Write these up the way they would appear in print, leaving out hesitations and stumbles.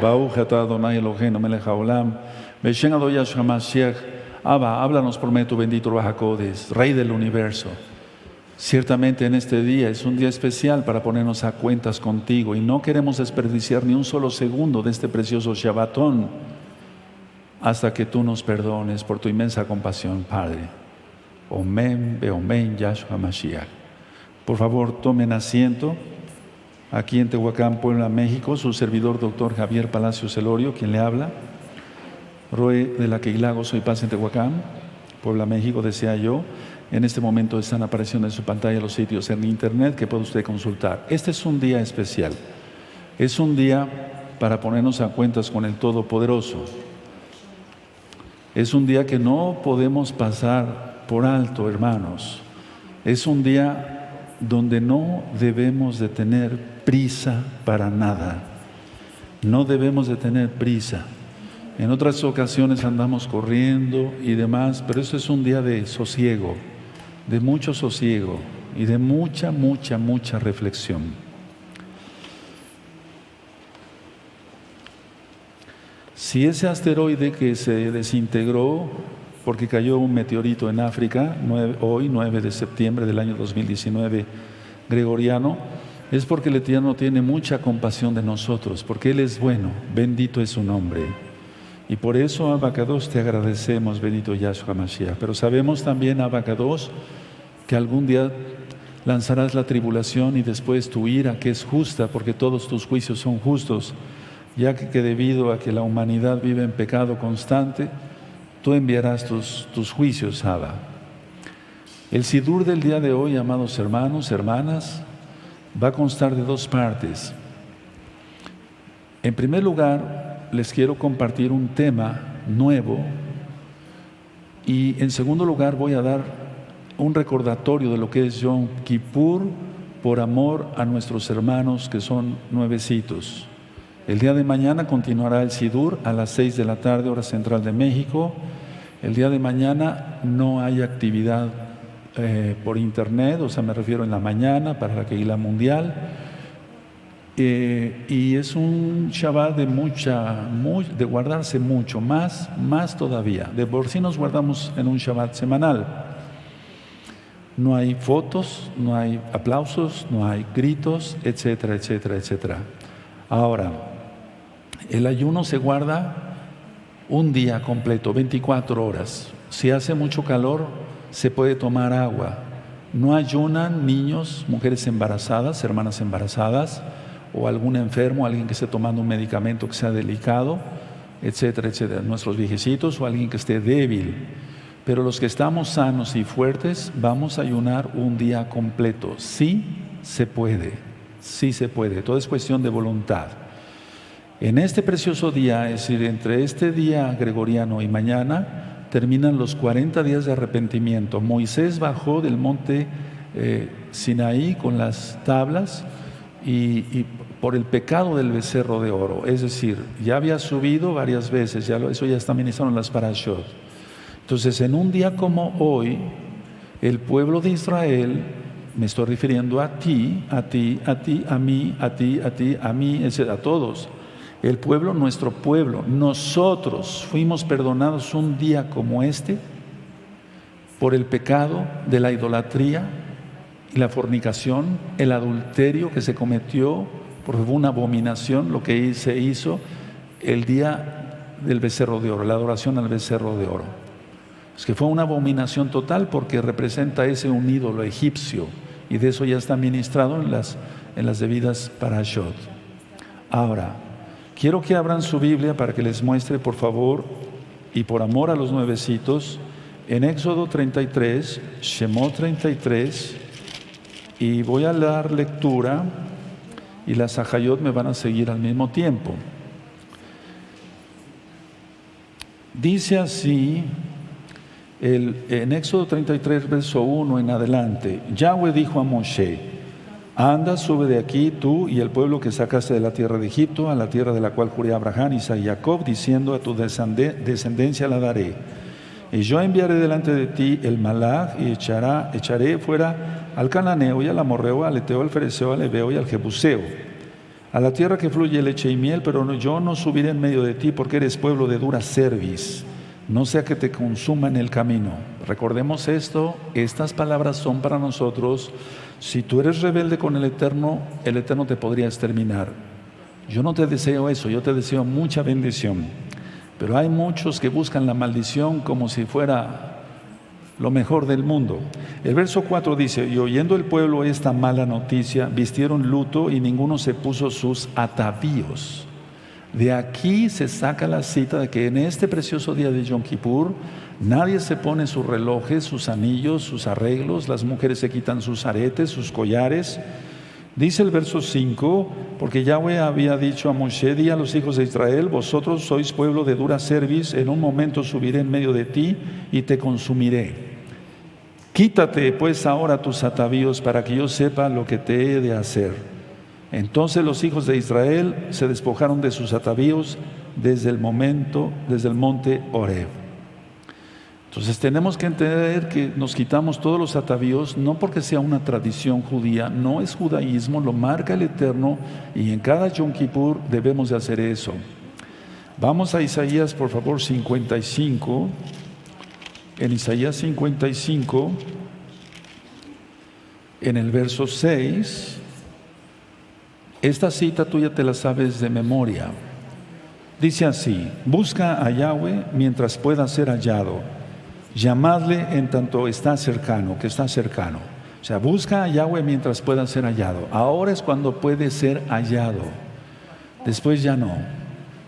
Baruch atah Adonai Eloheinu melech haolam, Beshem Adonai Yahshua Mashiach. Abba, háblanos por medio de tu bendito Ruach HaKodesh, Rey del universo. Ciertamente en este día es un día especial para ponernos a cuentas contigo y no queremos desperdiciar ni un solo segundo de este precioso Shabbatón hasta que tú nos perdones por tu inmensa compasión, Padre. Omen, Beomen, Yahshua Mashiach. Por favor, tomen asiento. Aquí en Tehuacán, Puebla, México, su servidor, doctor Javier Palacios Elorio, quien le habla. Roe de la Keilah Gozo y Paz en Tehuacán, Puebla, México, desea yo. En este momento están apareciendo en su pantalla los sitios en internet que puede usted consultar. Este es un día especial. Es un día para ponernos a cuentas con el Todopoderoso. Es un día que no podemos pasar por alto, hermanos. Es un día donde no debemos de tener prisa para nada. No debemos de tener prisa. En otras ocasiones andamos corriendo y demás, pero eso es un día de sosiego, de mucho sosiego y de mucha reflexión. Si ese asteroide que se desintegró porque cayó un meteorito en África, hoy 9 de septiembre del año 2019 gregoriano, es porque el Eterno tiene mucha compasión de nosotros, porque Él es bueno, bendito es su nombre. Y por eso, Abacados, te agradecemos, bendito Yahshua Mashiach. Pero sabemos también, Abacados, que algún día lanzarás la tribulación y después tu ira, que es justa, porque todos tus juicios son justos, ya que debido a que la humanidad vive en pecado constante, tú enviarás tus juicios, Abba. El Sidur del día de hoy, amados hermanos, hermanas, va a constar de dos partes. En primer lugar, les quiero compartir un tema nuevo y en segundo lugar voy a dar un recordatorio de lo que es Yom Kippur por amor a nuestros hermanos que son nuevecitos. El día de mañana continuará el Sidur a las 6 de la tarde, hora central de México. El día de mañana no hay actividad por internet, o sea, me refiero en la mañana para la Keilah Mundial. Y es un Shabbat de guardarse mucho, más todavía. De por sí nos guardamos en un Shabbat semanal. No hay fotos, no hay aplausos, no hay gritos, etcétera, etcétera, etcétera. Ahora, el ayuno se guarda un día completo, 24 horas. Si hace mucho calor, se puede tomar agua. No ayunan niños, mujeres embarazadas, hermanas embarazadas, o algún enfermo, alguien que esté tomando un medicamento que sea delicado, etcétera, etcétera. Nuestros viejecitos o alguien que esté débil. Pero los que estamos sanos y fuertes, vamos a ayunar un día completo. Sí se puede, sí se puede. Todo es cuestión de voluntad. En este precioso día, es decir, entre este día gregoriano y mañana, terminan los 40 días de arrepentimiento. Moisés bajó del monte Sinaí con las tablas y por el pecado del becerro de oro, es decir, ya había subido varias veces, eso ya está ministrado en las parashot. Entonces, en un día como hoy, el pueblo de Israel, me estoy refiriendo a ti, a mí, a mí, a todos. El pueblo, nuestro pueblo, nosotros fuimos perdonados un día como este por el pecado de la idolatría y la fornicación, el adulterio que se cometió, porque fue una abominación lo que se hizo el día del becerro de oro, la adoración al becerro de oro. Es que fue una abominación total porque representa un ídolo egipcio y de eso ya está ministrado en las debidas parashot. Ahora, quiero que abran su Biblia para que les muestre, por favor, y por amor a los nuevecitos, en Éxodo 33, Shemot 33, y voy a dar lectura y las Ajayot me van a seguir al mismo tiempo. Dice así, en Éxodo 33, verso 1 en adelante, Yahweh dijo a Moshe: anda, sube de aquí tú y el pueblo que sacaste de la tierra de Egipto, a la tierra de la cual juré a Abraham, Isaac y Jacob, diciendo: a tu descendencia la daré. Y yo enviaré delante de ti el malach y echaré fuera al cananeo y al amorreo, al eteo, al fereceo, al heveo y al jebuseo. a la tierra que fluye leche y miel, pero yo no subiré en medio de ti porque eres pueblo de dura cerviz, no sea que te consuma en el camino. Recordemos esto, estas palabras son para nosotros. Si tú eres rebelde con el Eterno te podría exterminar. Yo no te deseo eso, yo te deseo mucha bendición. Pero hay muchos que buscan la maldición como si fuera lo mejor del mundo. El verso 4 dice: y oyendo el pueblo esta mala noticia, vistieron luto y ninguno se puso sus atavíos. De aquí se saca la cita de que en este precioso día de Yom Kippur nadie se pone sus relojes, sus anillos, sus arreglos, las mujeres se quitan sus aretes, sus collares. Dice el verso 5, porque Yahweh había dicho a Moshe: di a los hijos de Israel, vosotros sois pueblo de dura cerviz, en un momento subiré en medio de ti y te consumiré. Quítate pues ahora tus atavíos para que yo sepa lo que te he de hacer. Entonces los hijos de Israel se despojaron de sus atavíos desde el monte Horeb. Entonces tenemos que entender que nos quitamos todos los atavíos, no porque sea una tradición judía, no es judaísmo, lo marca el Eterno, y en cada Yom Kippur debemos de hacer eso. Vamos a Isaías, por favor, 55. En Isaías 55, en el verso 6, esta cita tú ya te la sabes de memoria. Dice así: busca a Yahweh mientras pueda ser hallado, llamadle en tanto está cercano, que está cercano. O sea, busca a Yahweh mientras pueda ser hallado. Ahora es cuando puede ser hallado, después ya no.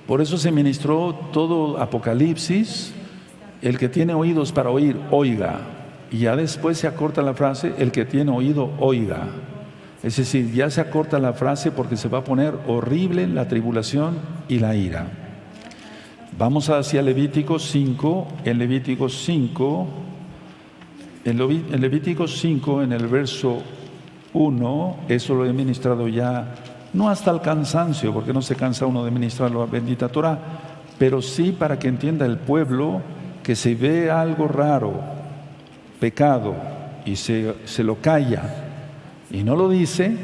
Por eso se ministró todo Apocalipsis. El que tiene oídos para oír, oiga. Y ya después se acorta la frase: el que tiene oído, oiga. Es decir, ya se acorta la frase porque se va a poner horrible la tribulación y la ira. Vamos hacia Levítico 5. En Levítico 5, en el verso 1, eso lo he ministrado ya, no hasta el cansancio, porque no se cansa uno de ministrar la bendita Torah, pero sí para que entienda el pueblo que si ve algo raro, pecado, y se lo calla y no lo dice,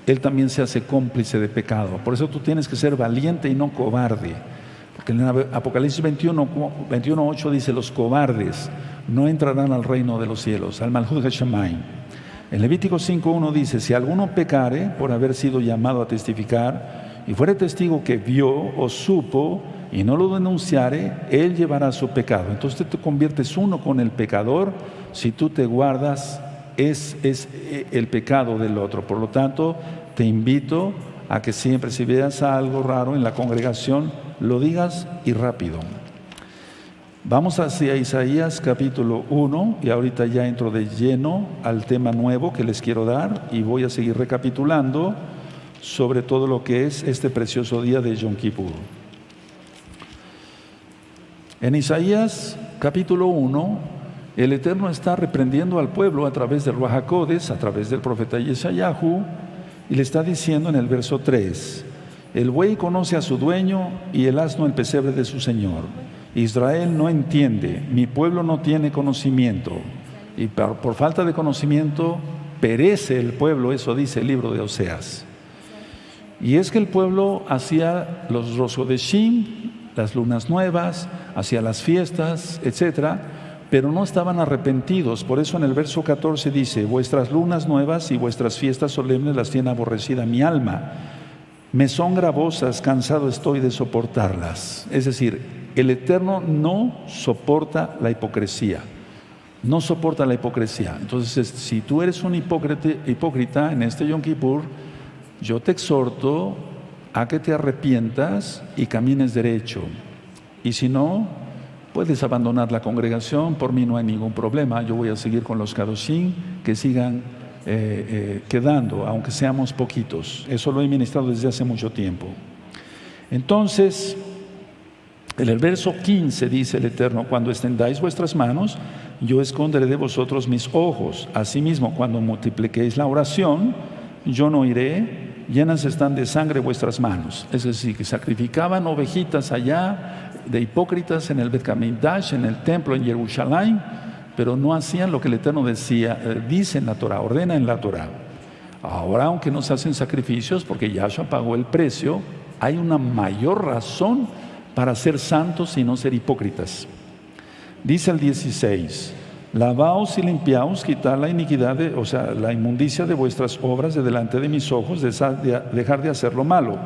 él también se hace cómplice de pecado. Por eso tú tienes que ser valiente y no cobarde. Porque en Apocalipsis 21:8 dice: los cobardes no entrarán al reino de los cielos, al Malhut Hashamayim. En Levítico 5:1 dice: si alguno pecare por haber sido llamado a testificar y fuere testigo que vio o supo y no lo denunciare, él llevará su pecado. Entonces tú te conviertes uno con el pecador si tú te guardas es el pecado del otro. Por lo tanto, te invito a que siempre, si veas algo raro en la congregación, lo digas y rápido. Vamos hacia Isaías capítulo 1 y ahorita ya entro de lleno al tema nuevo que les quiero dar y voy a seguir recapitulando sobre todo lo que es este precioso día de Yom Kippur. En Isaías capítulo 1, el Eterno está reprendiendo al pueblo a través del Ruach HaKodesh, a través del profeta Yeshayahu, y le está diciendo en el verso 3: el buey conoce a su dueño y el asno el pesebre de su señor. Israel no entiende, mi pueblo no tiene conocimiento, y por falta de conocimiento perece el pueblo, eso dice el libro de Oseas. Y es que el pueblo hacía los Rosh Hodeshim, las lunas nuevas, hacía las fiestas, etcétera, pero no estaban arrepentidos. Por eso en el verso 14 dice: vuestras lunas nuevas y vuestras fiestas solemnes las tiene aborrecida mi alma. Me son gravosas, cansado estoy de soportarlas. Es decir, el Eterno no soporta la hipocresía. No soporta la hipocresía. Entonces, si tú eres un hipócrita en este Yom Kippur, yo te exhorto a que te arrepientas y camines derecho. Y si no, puedes abandonar la congregación, por mí no hay ningún problema. Yo voy a seguir con los Kadoshim, que sigan quedando, aunque seamos poquitos. Eso lo he ministrado desde hace mucho tiempo. Entonces, en el verso 15 dice el Eterno: cuando extendáis vuestras manos, yo esconderé de vosotros mis ojos. Asimismo, cuando multipliquéis la oración, yo no iré, llenas están de sangre vuestras manos. Es decir, que sacrificaban ovejitas allá de hipócritas en el Bet Hamikdash, en el templo en Jerusalén, pero no hacían lo que el Eterno dice en la Torah, ordena en la Torah. Ahora, aunque no se hacen sacrificios, porque Yahshua pagó el precio, hay una mayor razón para ser santos y no ser hipócritas. Dice el 16: lavaos y limpiaos, quitad la iniquidad, la inmundicia de vuestras obras de delante de mis ojos, dejar de hacer lo malo,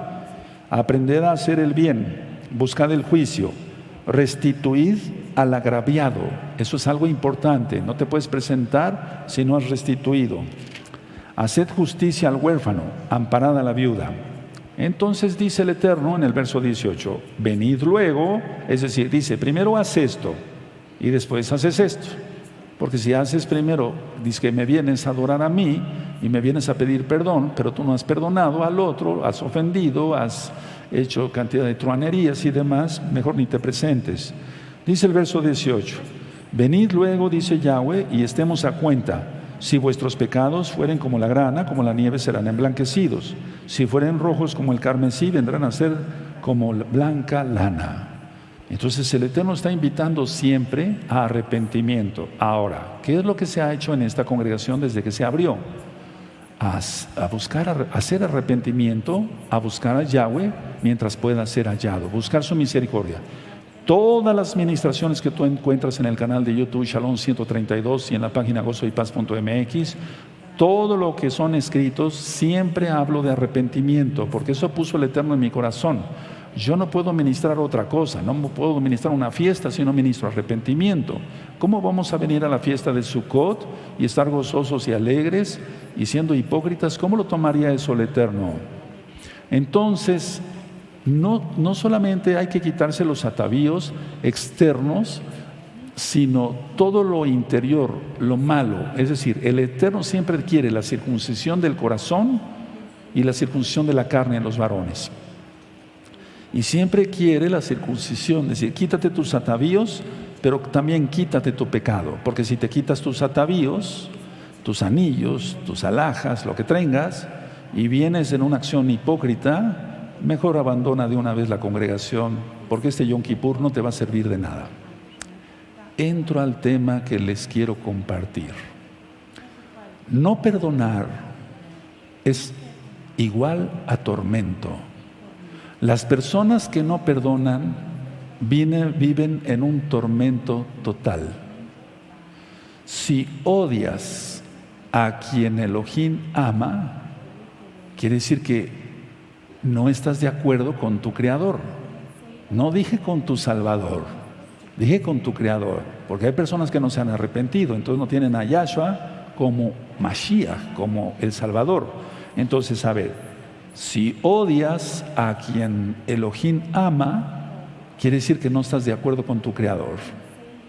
aprended a hacer el bien, buscad el juicio, restituid al agraviado. Eso es algo importante, no te puedes presentar si no has restituido. Haced justicia al huérfano, amparad a la viuda. Entonces dice el Eterno en el verso 18: venid luego, es decir, dice, primero haz esto y después haces esto. Porque si haces primero, dices que me vienes a adorar a mí y me vienes a pedir perdón, pero tú no has perdonado al otro, has ofendido, has hecho cantidad de truanerías y demás, mejor ni te presentes. Dice el verso 18: venid luego, dice Yahweh, y estemos a cuenta. Si vuestros pecados fueren como la grana, como la nieve, serán emblanquecidos. Si fueren rojos como el carmesí, vendrán a ser como blanca lana. Entonces el Eterno está invitando siempre a arrepentimiento. Ahora, ¿qué es lo que se ha hecho en esta congregación desde que se abrió? A hacer arrepentimiento, a buscar a Yahweh mientras pueda ser hallado, buscar su misericordia. Todas las ministraciones que tú encuentras en el canal de YouTube Shalom 132 y en la página gozoypaz.mx, todo lo que son escritos, siempre hablo de arrepentimiento, porque eso puso el Eterno en mi corazón. Yo no puedo ministrar otra cosa, no puedo ministrar una fiesta si no ministro arrepentimiento. ¿Cómo vamos a venir a la fiesta de Sukkot y estar gozosos y alegres y siendo hipócritas? ¿Cómo lo tomaría eso el Eterno? Entonces, no solamente hay que quitarse los atavíos externos, sino todo lo interior, lo malo. Es decir, el Eterno siempre quiere la circuncisión del corazón y la circuncisión de la carne en los varones. Y siempre quiere la circuncisión, es decir, quítate tus atavíos, pero también quítate tu pecado. Porque si te quitas tus atavíos, tus anillos, tus alhajas, lo que tengas, y vienes en una acción hipócrita, mejor abandona de una vez la congregación, porque este Yom Kippur no te va a servir de nada. Entro al tema que les quiero compartir. No perdonar es igual a tormento. Las personas que no perdonan viven en un tormento total. Si odias a quien Elohim ama, quiere decir que no estás de acuerdo con tu Creador. No dije con tu Salvador, dije con tu Creador, porque hay personas que no se han arrepentido, entonces no tienen a Yahshua como Mashiach, como el Salvador. Entonces, a ver, si odias a quien Elohim ama, quiere decir que no estás de acuerdo con tu Creador.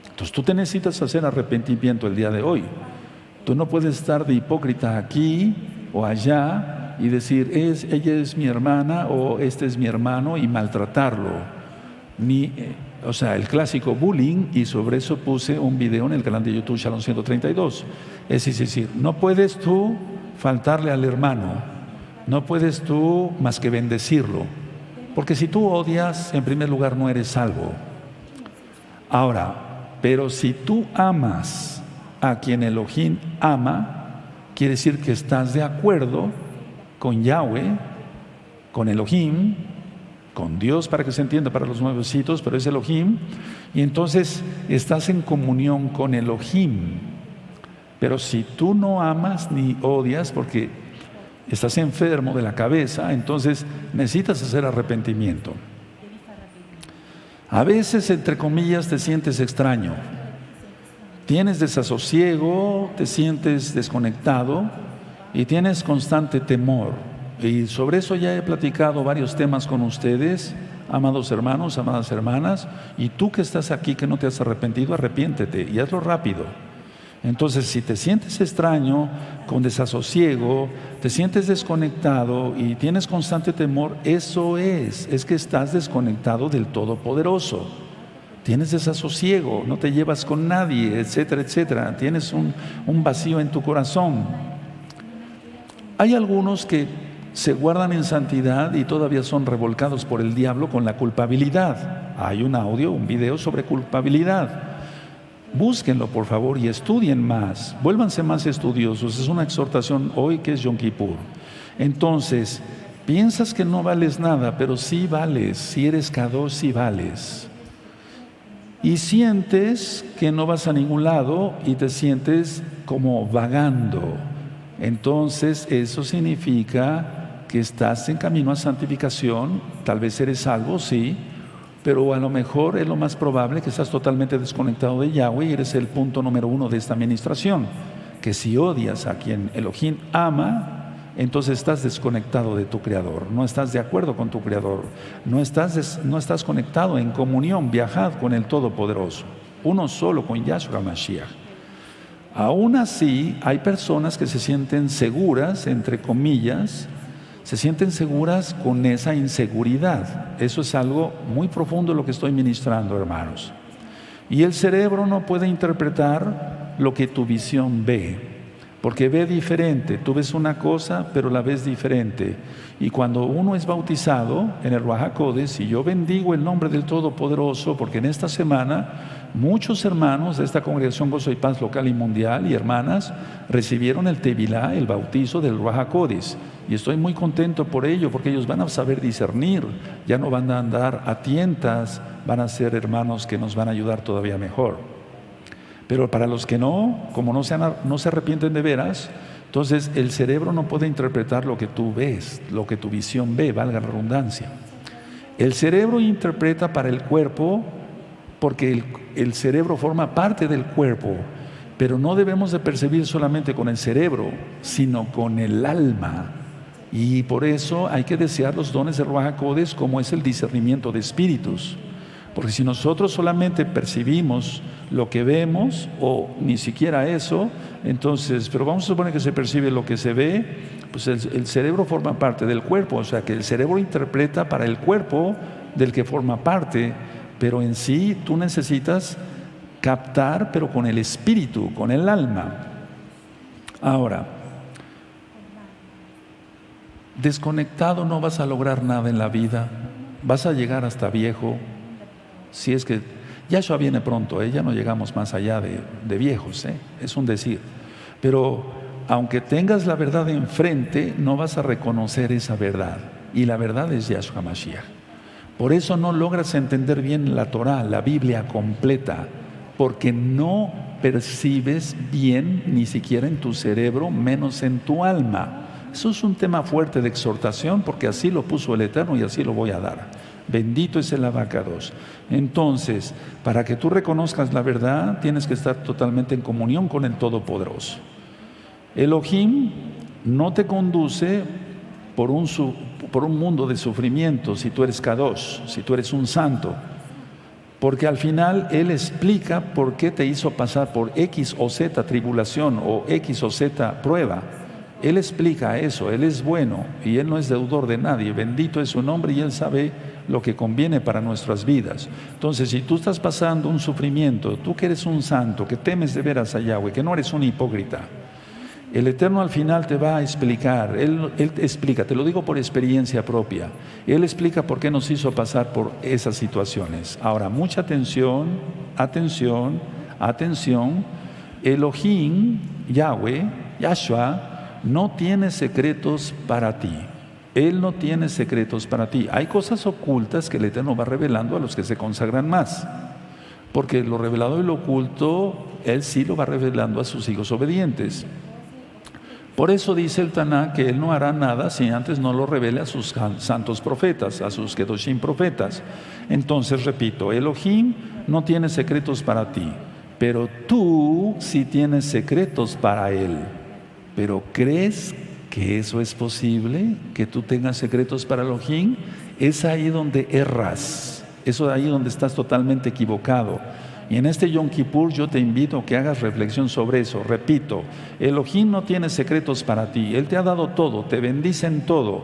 Entonces tú te necesitas hacer arrepentimiento el día de hoy. Tú no puedes estar de hipócrita aquí o allá y decir, ella es mi hermana o este es mi hermano, y maltratarlo. El clásico bullying, y sobre eso puse un video en el canal de YouTube Shalom 132. Es decir, no puedes tú faltarle al hermano, no puedes tú más que bendecirlo, porque si tú odias, en primer lugar no eres salvo. Ahora, pero si tú amas a quien Elohim ama, quiere decir que estás de acuerdo con Yahweh, con Elohim, con Dios, para que se entienda para los nuevecitos, pero es Elohim, y entonces estás en comunión con Elohim. Pero si tú no amas ni odias porque estás enfermo de la cabeza, entonces necesitas hacer arrepentimiento. A veces, entre comillas, te sientes extraño, tienes desasosiego, te sientes desconectado y tienes constante temor. Y sobre eso ya he platicado varios temas con ustedes, amados hermanos, amadas hermanas. Y tú que estás aquí, que no te has arrepentido, arrepiéntete y hazlo rápido. Entonces, si te sientes extraño, con desasosiego, te sientes desconectado y tienes constante temor, eso es que estás desconectado del Todopoderoso. Tienes desasosiego, no te llevas con nadie, etcétera, etcétera. Tienes un vacío en tu corazón. Hay algunos que se guardan en santidad y todavía son revolcados por el diablo con la culpabilidad. Hay un audio, un video sobre culpabilidad. Búsquenlo, por favor, y estudien más. Vuélvanse más estudiosos. Es una exhortación hoy que es Yom Kippur. Entonces, piensas que no vales nada, pero sí vales. Si eres Kadosh, sí vales. Y sientes que no vas a ningún lado y te sientes como vagando. Entonces, eso significa que estás en camino a santificación. Tal vez eres salvo, sí, pero a lo mejor es lo más probable que estás totalmente desconectado de Yahweh y eres el punto número 1 de esta administración. Que si odias a quien Elohim ama, entonces estás desconectado de tu Creador, no estás de acuerdo con tu Creador, no estás conectado en comunión, viajad con el Todopoderoso, uno solo con Yahshua Mashiach. Aún así, hay personas que se sienten seguras, entre comillas, se sienten seguras con esa inseguridad. Eso es algo muy profundo lo que estoy ministrando, hermanos. Y el cerebro no puede interpretar lo que tu visión ve, porque ve diferente. Tú ves una cosa, pero la ves diferente. Y cuando uno es bautizado en el Ruach HaKodesh, y yo bendigo el nombre del Todopoderoso, porque en esta semana muchos hermanos de esta congregación Gozo y Paz local y mundial y hermanas recibieron el Tevilá, el bautizo del Ruach HaKodesh. Y estoy muy contento por ello, porque ellos van a saber discernir, ya no van a andar a tientas, van a ser hermanos que nos van a ayudar todavía mejor. Pero para los que no, como no se arrepienten de veras, entonces el cerebro no puede interpretar lo que tú ves, lo que tu visión ve, valga la redundancia. El cerebro interpreta para el cuerpo, porque el cerebro forma parte del cuerpo, pero no debemos de percibir solamente con el cerebro, sino con el alma. Y por eso hay que desear los dones de Ruach HaKodesh, como es el discernimiento de espíritus. Porque si nosotros solamente percibimos lo que vemos, o ni siquiera eso, entonces, pero vamos a suponer que se percibe lo que se ve, pues el cerebro forma parte del cuerpo, o sea que el cerebro interpreta para el cuerpo del que forma parte, pero en sí tú necesitas captar, pero con el espíritu, con el alma. Ahora, desconectado no vas a lograr nada en la vida, vas a llegar hasta viejo, si es que Yahshua viene pronto, ya no llegamos más allá de viejos, es un decir. Pero aunque tengas la verdad enfrente, no vas a reconocer esa verdad. Y la verdad es Yahshua Mashiach. Por eso no logras entender bien la Torah, la Biblia completa, porque no percibes bien ni siquiera en tu cerebro, menos en tu alma. Eso es un tema fuerte de exhortación, porque así lo puso el Eterno y así lo voy a dar. Bendito es el abacados. Entonces, para que tú reconozcas la verdad, tienes que estar totalmente en comunión con el Todopoderoso. Elohim no te conduce por un mundo de sufrimiento si tú eres Kadosh, si tú eres un santo, porque al final Él explica por qué te hizo pasar por X o Z tribulación o X o Z prueba. Él explica eso, Él es bueno y Él no es deudor de nadie, bendito es su nombre y Él sabe lo que conviene para nuestras vidas. Entonces, si tú estás pasando un sufrimiento, tú que eres un santo, que temes de veras a Yahweh, que no eres un hipócrita, el Eterno al final te va a explicar, Él explica, te lo digo por experiencia propia, Él explica por qué nos hizo pasar por esas situaciones. Ahora, mucha atención, Elohim, Yahweh, Yahshua, no tiene secretos para ti. Él no tiene secretos para ti. Hay cosas ocultas que el Eterno va revelando a los que se consagran más. Porque lo revelado y lo oculto, Él sí lo va revelando a sus hijos obedientes. Por eso dice el Taná que Él no hará nada si antes no lo revele a sus santos profetas, a sus Kedoshim profetas. Entonces, repito, Elohim no tiene secretos para ti, pero tú sí tienes secretos para Él. Pero ¿crees que eso es posible? ¿Que tú tengas secretos para Elohim? Es ahí donde erras, es ahí donde estás totalmente equivocado. Y en este Yom Kippur yo te invito a que hagas reflexión sobre eso. Repito, Elohim no tiene secretos para ti, Él te ha dado todo, te bendice en todo,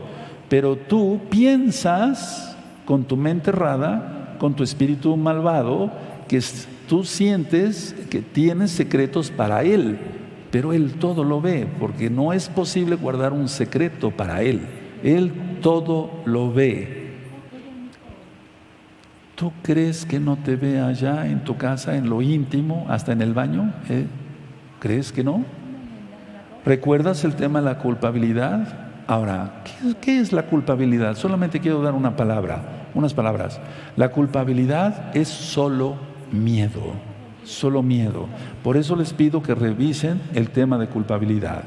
pero tú piensas con tu mente errada, con tu espíritu malvado, que tú sientes que tienes secretos para Él. Pero Él todo lo ve, porque no es posible guardar un secreto para Él. Él todo lo ve. ¿Tú crees que no te ve allá en tu casa, en lo íntimo, hasta en el baño? ¿Crees que no? ¿Recuerdas el tema de la culpabilidad? Ahora, ¿qué es la culpabilidad? Solamente quiero dar unas palabras. La culpabilidad es solo miedo, solo miedo. Por eso les pido que revisen el tema de culpabilidad.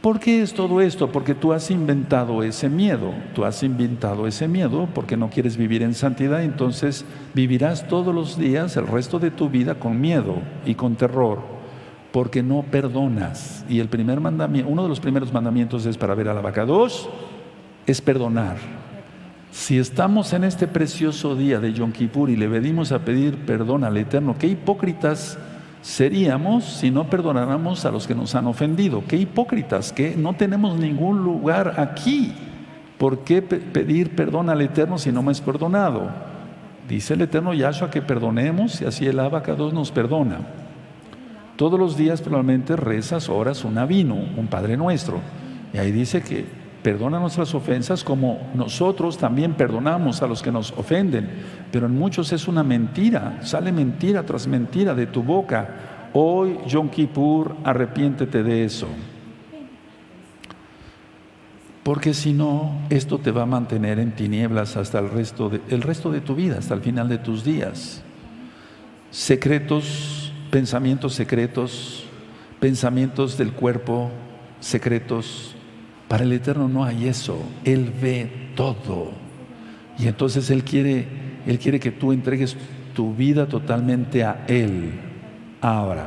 ¿Por qué es todo esto? Porque tú has inventado ese miedo. Tú has inventado ese miedo porque no quieres vivir en santidad. Entonces vivirás todos los días, el resto de tu vida, con miedo y con terror, porque no perdonas. Y el primer mandamiento, uno de los primeros mandamientos es para ver al abacados, es perdonar. Si estamos en este precioso día de Yom Kippur y le venimos a pedir perdón al Eterno, qué hipócritas seríamos si no perdonáramos a los que nos han ofendido. Qué hipócritas, que no tenemos ningún lugar aquí. ¿Por qué pedir perdón al Eterno si no me es perdonado? Dice el Eterno Yahshua que perdonemos y así el abacados nos perdona. Todos los días probablemente rezas, oras un avino, un Padre Nuestro. Y ahí dice que perdona nuestras ofensas como nosotros también perdonamos a los que nos ofenden. Pero en muchos es una mentira, sale mentira tras mentira de tu boca. Hoy, Yom Kippur, arrepiéntete de eso. Porque si no, esto te va a mantener en tinieblas hasta el resto de tu vida, hasta el final de tus días. Secretos, pensamientos secretos, pensamientos del cuerpo secretos. Para el Eterno no hay eso. Él ve todo. Y entonces Él quiere que tú entregues tu vida totalmente a Él. Ahora,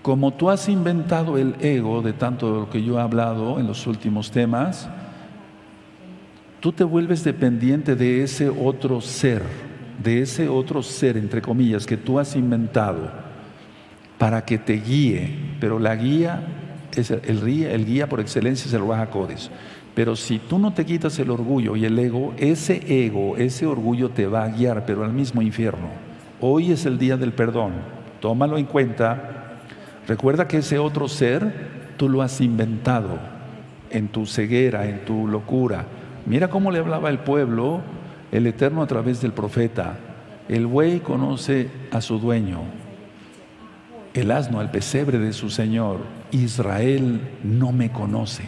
como tú has inventado el ego de tanto de lo que yo he hablado en los últimos temas, tú te vuelves dependiente de ese otro ser, entre comillas, que tú has inventado para que te guíe. Pero la guía, el guía por excelencia es el Ruach HaKodesh. Pero si tú no te quitas el orgullo y el ego, ese orgullo te va a guiar, pero al mismo infierno. Hoy es el día del perdón, tómalo en cuenta. Recuerda que ese otro ser, tú lo has inventado en tu ceguera, en tu locura. Mira cómo le hablaba el pueblo, el Eterno a través del profeta. El buey conoce a su dueño, el asno al pesebre de su Señor. Israel no me conoce.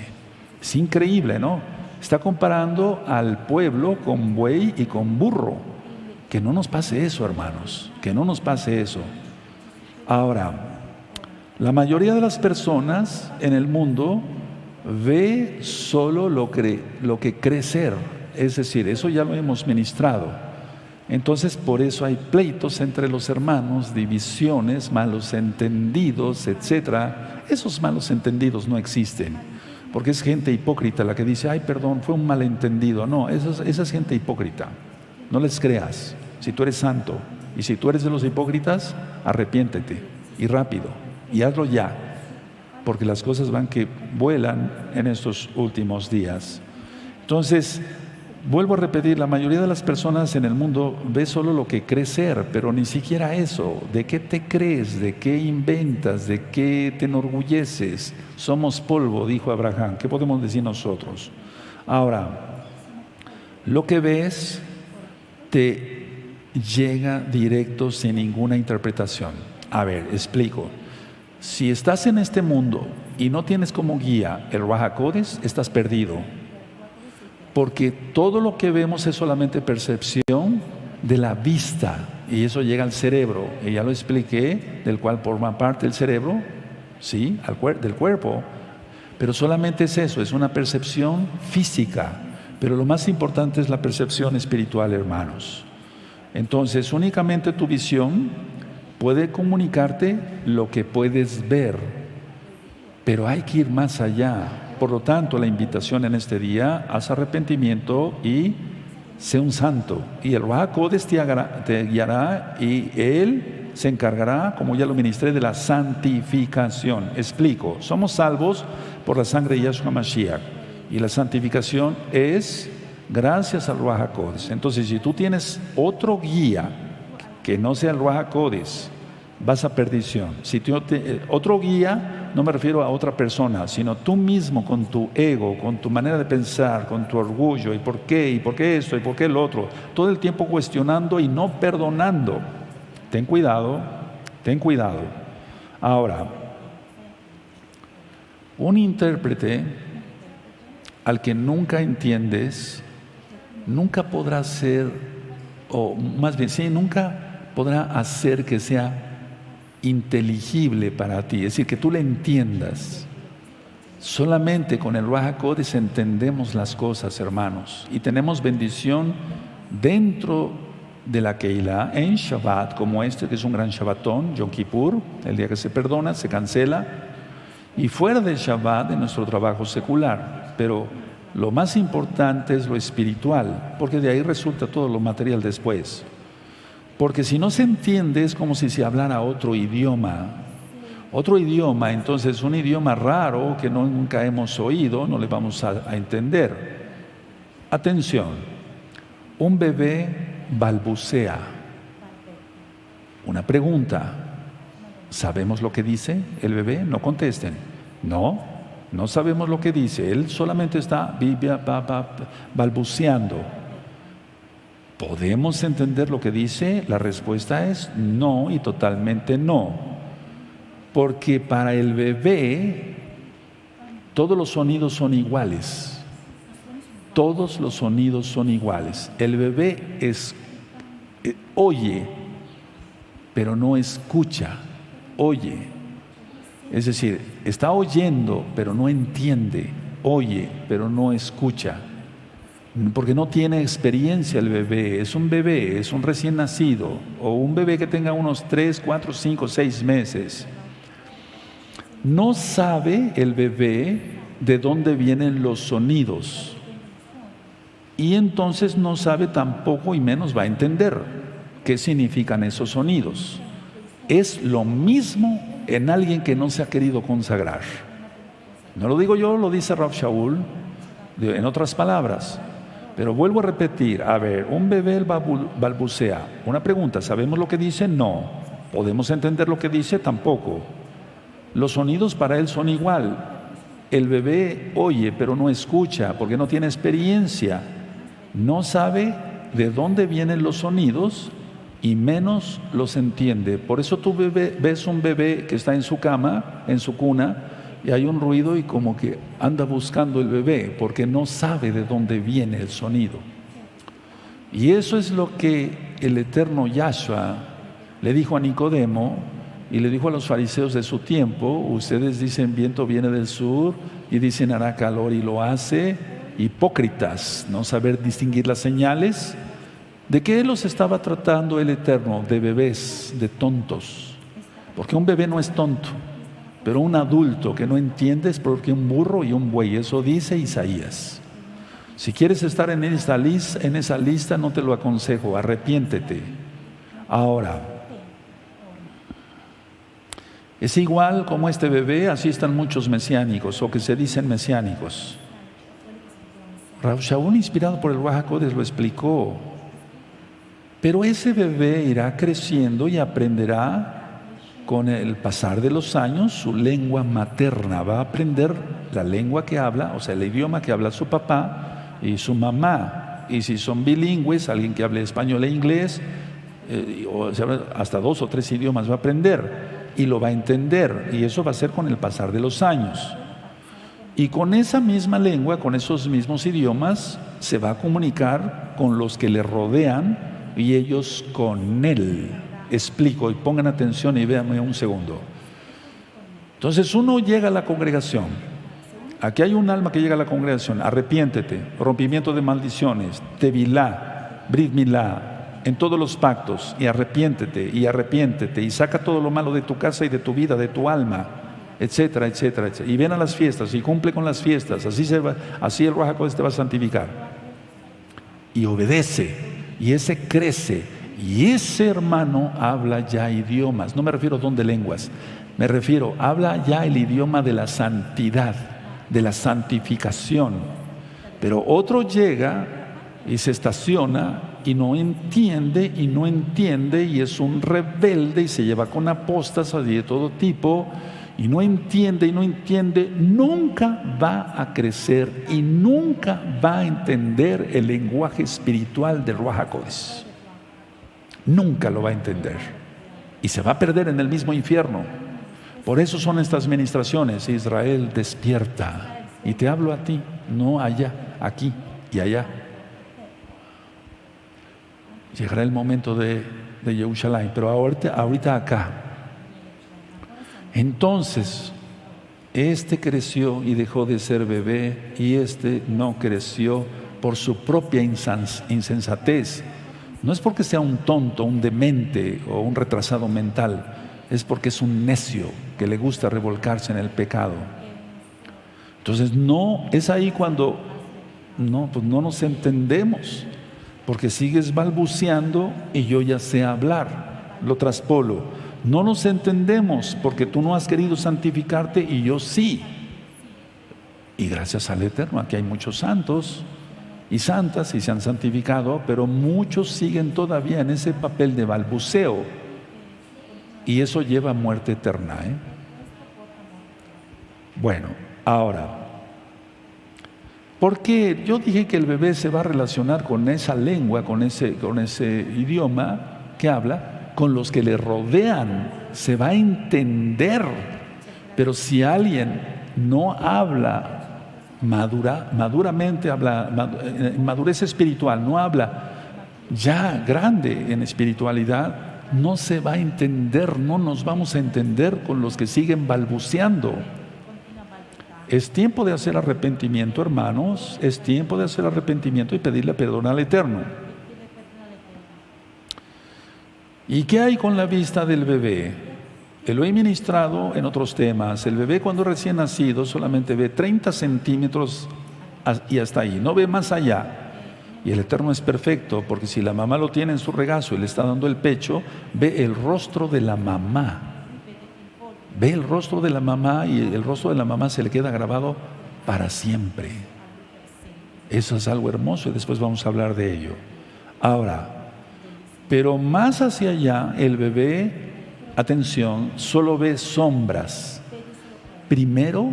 Es increíble, ¿no? Está comparando al pueblo con buey y con burro. Que no nos pase eso, hermanos, que no nos pase eso. Ahora, la mayoría de las personas en el mundo ve solo lo que cree ser. Es decir, eso ya lo hemos ministrado. Entonces, por eso hay pleitos entre los hermanos, divisiones, malos entendidos, etc. Esos malos entendidos no existen, porque es gente hipócrita la que dice, ay, perdón, fue un malentendido. No, esa es gente hipócrita. No les creas. Si tú eres santo y si tú eres de los hipócritas, arrepiéntete y rápido y hazlo ya, porque las cosas van que vuelan en estos últimos días. Entonces, vuelvo a repetir, la mayoría de las personas en el mundo ve solo lo que cree ser, pero ni siquiera eso. ¿De qué te crees? ¿De qué inventas? ¿De qué te enorgulleces? Somos polvo, dijo Abraham. ¿Qué podemos decir nosotros? Ahora, lo que ves te llega directo sin ninguna interpretación. A ver, explico. Si estás en este mundo y no tienes como guía el Ruach HaKodesh, estás perdido. Porque todo lo que vemos es solamente percepción de la vista, y eso llega al cerebro, y ya lo expliqué, del cual forma parte el cerebro, sí, del cuerpo, pero solamente es eso, es una percepción física, pero lo más importante es la percepción espiritual, hermanos. Entonces, únicamente tu visión puede comunicarte lo que puedes ver, pero hay que ir más allá. Por lo tanto, la invitación en este día, haz arrepentimiento y sé un santo. Y el Ruach HaKodesh te guiará y Él se encargará, como ya lo ministré, de la santificación. Explico, somos salvos por la sangre de Yahshua Mashiach. Y la santificación es gracias al Ruach HaKodesh. Entonces, si tú tienes otro guía que no sea el Ruach HaKodesh, vas a perdición. Si otro guía, no me refiero a otra persona, sino tú mismo con tu ego, con tu manera de pensar, con tu orgullo, y por qué esto, y por qué lo otro, todo el tiempo cuestionando y no perdonando. Ten cuidado, ten cuidado. Ahora, un intérprete al que nunca entiendes, nunca podrá ser, o más bien, sí, nunca podrá hacer que sea inteligible para ti, es decir, que tú le entiendas. Solamente con el Ruach HaKodesh entendemos las cosas, hermanos, y tenemos bendición dentro de la Keilah, en Shabbat, como este, que es un gran Shabbatón, Yom Kippur, el día que se perdona, se cancela, y fuera del Shabbat, de nuestro trabajo secular. Pero lo más importante es lo espiritual, porque de ahí resulta todo lo material después. Porque si no se entiende, es como si se hablara otro idioma. Otro idioma, entonces un idioma raro que nunca hemos oído, no le vamos a entender. Atención, un bebé balbucea. Una pregunta, ¿sabemos lo que dice el bebé? No contesten. No sabemos lo que dice. Él solamente está balbuceando. ¿Podemos entender lo que dice? La respuesta es no, y totalmente no. Porque para el bebé todos los sonidos son iguales. Todos los sonidos son iguales. El bebé oye, pero no escucha. Oye. Es decir, está oyendo, pero no entiende. Oye, pero no escucha. Porque no tiene experiencia el bebé. Es un recién nacido, o un bebé que tenga unos 3, 4, 5, 6 meses. No sabe el bebé de dónde vienen los sonidos. Y entonces no sabe tampoco, y menos va a entender qué significan esos sonidos. Es lo mismo en alguien que no se ha querido consagrar. No lo digo yo, lo dice Rav Shaul, en otras palabras. Pero vuelvo a repetir, a ver, un bebé balbucea. Una pregunta, ¿sabemos lo que dice? No. ¿Podemos entender lo que dice? Tampoco. Los sonidos para él son igual. El bebé oye, pero no escucha, porque no tiene experiencia. No sabe de dónde vienen los sonidos y menos los entiende. Por eso tú ves un bebé que está en su cama, en su cuna, y hay un ruido y como que anda buscando el bebé, porque no sabe de dónde viene el sonido. Y eso es lo que el eterno Yahshua le dijo a Nicodemo y le dijo a los fariseos de su tiempo. Ustedes dicen viento viene del sur y dicen hará calor y lo hace. Hipócritas, no saber distinguir las señales. ¿De qué los estaba tratando el Eterno? De bebés, de tontos. Porque un bebé no es tonto, pero un adulto que no entiende es porque un burro y un buey. Eso dice Isaías. Si quieres estar en esa lista, no te lo aconsejo, arrepiéntete. Ahora, es igual como este bebé, así están muchos mesiánicos, o que se dicen mesiánicos. Rav Shaul, inspirado por el Ruach HaKodesh, lo explicó. Pero ese bebé irá creciendo y aprenderá con el pasar de los años su lengua materna. Va a aprender la lengua que habla, o sea, el idioma que habla su papá y su mamá. Y si son bilingües, alguien que hable español e inglés, o sea, hasta 2 o 3 idiomas va a aprender y lo va a entender. Y eso va a ser con el pasar de los años. Y con esa misma lengua, con esos mismos idiomas, se va a comunicar con los que le rodean y ellos con él. Explico, y pongan atención y véanme un segundo. Entonces uno llega a la congregación. Aquí hay un alma que llega a la congregación. Arrepiéntete, rompimiento de maldiciones, tevilá, brit milá, en todos los pactos, y arrepiéntete, y saca todo lo malo de tu casa y de tu vida, de tu alma, etcétera, etcétera, etcétera. Y ven a las fiestas y cumple con las fiestas. Así el Ruach HaKodesh te va a santificar. Y obedece. Y ese crece, y ese hermano habla ya idiomas. No me refiero a don de lenguas, me refiero, habla ya el idioma de la santidad, de la santificación. Pero otro llega y se estaciona y no entiende y es un rebelde y se lleva con apóstatas y de todo tipo y no entiende, nunca va a crecer y nunca va a entender el lenguaje espiritual del Ruach HaKodesh. Nunca lo va a entender y se va a perder en el mismo infierno. Por eso son estas ministraciones: Israel, despierta. Y te hablo a ti, no allá, aquí y allá. Llegará el momento de Yerushalayim, pero ahorita acá. Entonces, este creció y dejó de ser bebé, y este no creció por su propia insensatez. No es porque sea un tonto, un demente o un retrasado mental, es porque es un necio que le gusta revolcarse en el pecado. Entonces no, es ahí cuando no nos entendemos, porque sigues balbuceando y yo ya sé hablar, lo traspolo. No nos entendemos porque tú no has querido santificarte y yo sí. Y gracias al Eterno, aquí hay muchos santos y santas y se han santificado, pero muchos siguen todavía en ese papel de balbuceo y eso lleva a muerte eterna, ¿eh? Bueno, ahora, ¿por qué? Yo dije que el bebé se va a relacionar con esa lengua, con ese idioma que habla, con los que le rodean, se va a entender. Pero si alguien no habla maduramente, madurez espiritual, no habla ya grande en espiritualidad, no se va a entender, no nos vamos a entender con los que siguen balbuceando. Es tiempo de hacer arrepentimiento, hermanos, es tiempo de hacer arrepentimiento y pedirle perdón al Eterno. ¿Y qué hay con la vista del bebé? Lo he ministrado en otros temas. El bebé cuando recién nacido solamente ve 30 centímetros y hasta ahí, no ve más allá. Y el Eterno es perfecto, porque si la mamá lo tiene en su regazo y le está dando el pecho, ve el rostro de la mamá. Ve el rostro de la mamá y el rostro de la mamá se le queda grabado para siempre. Eso es algo hermoso y después vamos a hablar de ello. Ahora, pero más hacia allá, el bebé, atención, solo ve sombras. Primero,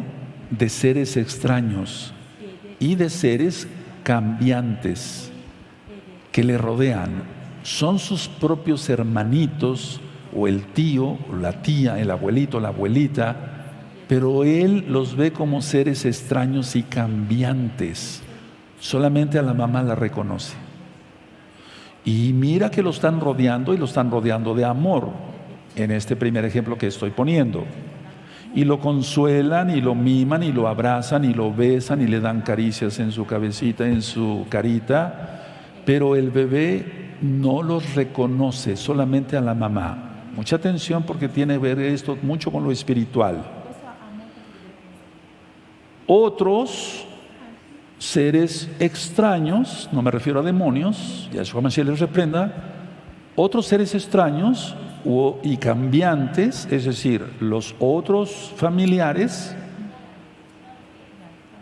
de seres extraños y de seres cambiantes que le rodean. Son sus propios hermanitos, o el tío, o la tía, el abuelito, la abuelita, pero él los ve como seres extraños y cambiantes. Solamente a la mamá la reconoce. Y mira que lo están rodeando y lo están rodeando de amor, en este primer ejemplo que estoy poniendo. Y lo consuelan y lo miman y lo abrazan y lo besan y le dan caricias en su cabecita, en su carita, pero el bebé no los reconoce, solamente a la mamá. Mucha atención porque tiene que ver esto mucho con lo espiritual. Otros seres extraños, no me refiero a demonios, Yahshua Mashiach les reprenda, otros seres extraños y cambiantes, es decir, los otros familiares,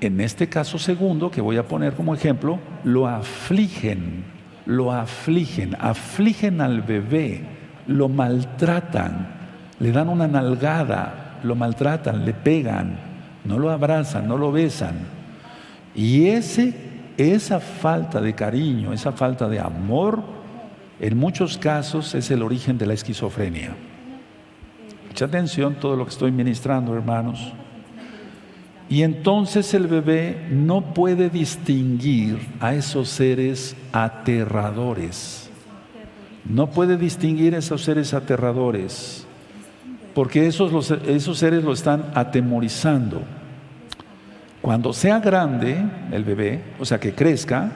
en este caso segundo, que voy a poner como ejemplo, lo afligen al bebé, lo maltratan, le dan una nalgada, lo maltratan, le pegan, no lo abrazan, no lo besan. Y esa falta de cariño, esa falta de amor, en muchos casos es el origen de la esquizofrenia. Mucha atención todo lo que estoy ministrando, hermanos. Y entonces el bebé no puede distinguir a esos seres aterradores. No puede distinguir a esos seres aterradores, porque esos seres lo están atemorizando. Cuando sea grande el bebé, o sea que crezca,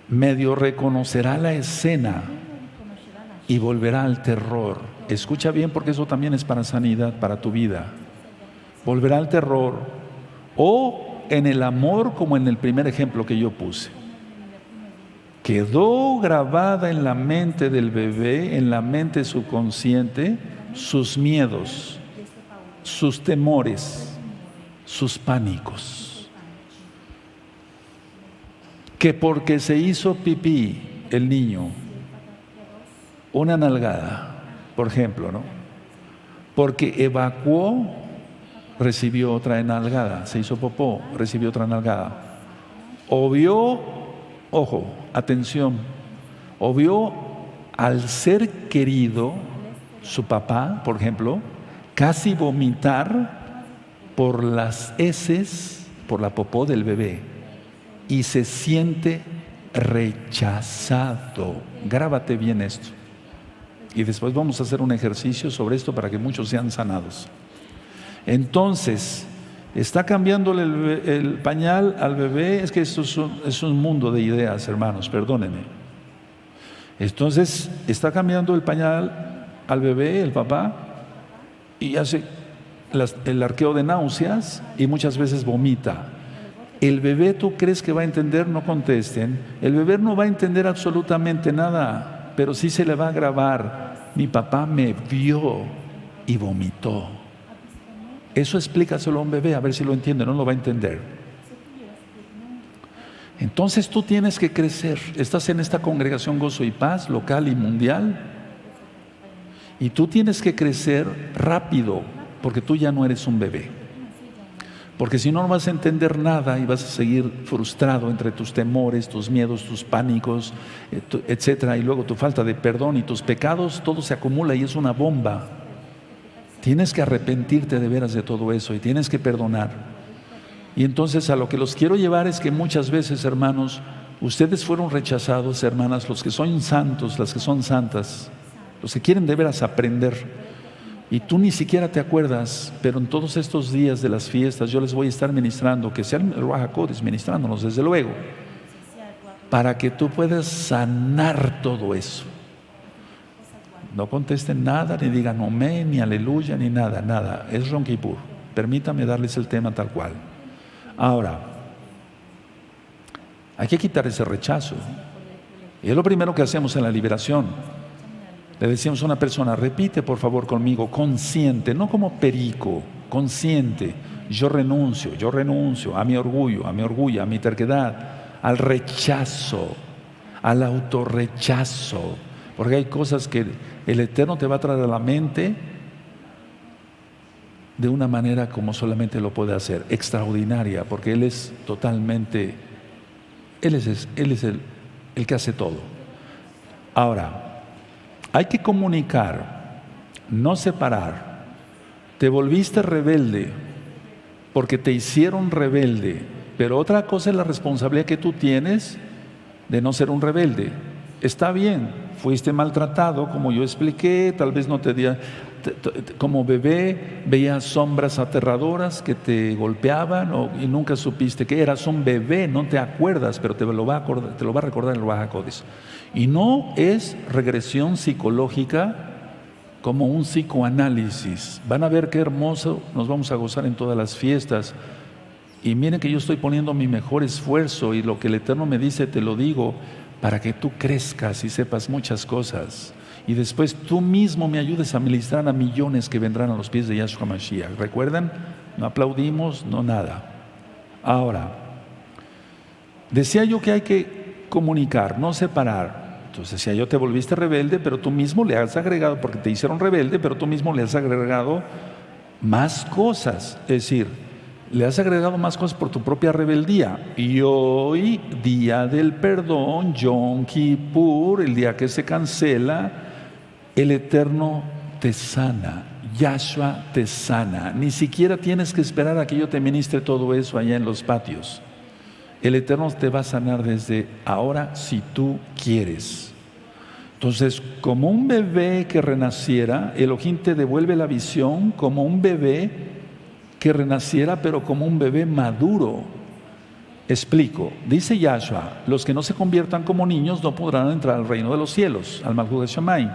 medio reconocerá la escena y volverá al terror. Escucha bien, porque eso también es para sanidad, para tu vida. Volverá al terror o en el amor, como en el primer ejemplo que yo puse. Quedó grabada en la mente del bebé, en la mente subconsciente, sus miedos, sus temores, sus pánicos. Que porque se hizo pipí el niño una nalgada, por ejemplo, ¿no? Porque evacuó, recibió otra nalgada, se hizo popó, recibió otra nalgada. O vio, ojo, atención, o vio al ser querido, su papá, por ejemplo, casi vomitar por las heces, por la popó del bebé, y se siente rechazado. Grábate bien esto. Y después vamos a hacer un ejercicio sobre esto para que muchos sean sanados. Entonces, está cambiándole el pañal al bebé. Es que esto es un mundo de ideas, hermanos, perdónenme. Entonces, está cambiando el pañal al bebé, el papá, y hace el arqueo de náuseas y muchas veces vomita. El bebé, ¿tú crees que va a entender? No contesten. El bebé no va a entender absolutamente nada, pero sí se le va a grabar. Mi papá me vio y vomitó. Eso explícaselo a un bebé, a ver si lo entiende, no lo va a entender. Entonces tú tienes que crecer. Estás en esta congregación Gozo y Paz, local y mundial, y tú tienes que crecer rápido, porque tú ya no eres un bebé. Porque si no, no vas a entender nada y vas a seguir frustrado entre tus temores, tus miedos, tus pánicos, etcétera, y luego tu falta de perdón y tus pecados, todo se acumula y es una bomba. Tienes que arrepentirte de veras de todo eso y tienes que perdonar. Y entonces a lo que los quiero llevar es que muchas veces, hermanos, ustedes fueron rechazados, hermanas, los que son santos, las que son santas, los que quieren de veras aprender. Y tú ni siquiera te acuerdas, pero en todos estos días de las fiestas yo les voy a estar ministrando, que sea el Ruach HaKodesh ministrándonos desde luego, para que tú puedas sanar todo eso. No contesten nada, ni digan amén, ni aleluya, ni nada, nada. Es Yom Kippur. Permítame darles el tema tal cual. Ahora, hay que quitar ese rechazo. Y es lo primero que hacemos en la liberación. Le decimos a una persona, repite por favor conmigo, consciente, no como perico, consciente. Yo renuncio a mi orgullo, a mi terquedad, al rechazo, al autorrechazo. Porque hay cosas que el Eterno te va a traer a la mente de una manera como solamente lo puede hacer, extraordinaria, porque Él es totalmente, Él es el que hace todo. Ahora, hay que comunicar, no separar. Te volviste rebelde porque te hicieron rebelde, pero otra cosa es la responsabilidad que tú tienes de no ser un rebelde. Está bien, fuiste maltratado, como yo expliqué, tal vez no te día, como bebé veías sombras aterradoras que te golpeaban y nunca supiste que eras un bebé, no te acuerdas, pero te lo va a recordar el Ruach HaKodesh. Y no es regresión psicológica como un psicoanálisis. Van a ver qué hermoso, nos vamos a gozar en todas las fiestas. Y miren que yo estoy poniendo mi mejor esfuerzo y lo que el Eterno me dice te lo digo para que tú crezcas y sepas muchas cosas. Y después tú mismo me ayudes a ministrar a millones que vendrán a los pies de Yahshua Mashiach. ¿Recuerdan? No aplaudimos, no nada. Ahora, decía yo que hay que comunicar, no separar. Entonces decía yo, te volviste rebelde, pero tú mismo le has agregado, porque te hicieron rebelde, pero tú mismo le has agregado más cosas. Es decir, le has agregado más cosas por tu propia rebeldía. Y hoy, día del perdón, Yom Kippur, el día que se cancela, el Eterno te sana, Yahshua te sana. Ni siquiera tienes que esperar a que yo te ministre todo eso allá en los patios. El Eterno te va a sanar desde ahora si tú quieres. Entonces, como un bebé que renaciera, Elohim te devuelve la visión como un bebé que renaciera, pero como un bebé maduro. Explico, dice Yahshua, los que no se conviertan como niños no podrán entrar al reino de los cielos, al Malhut de Shammai.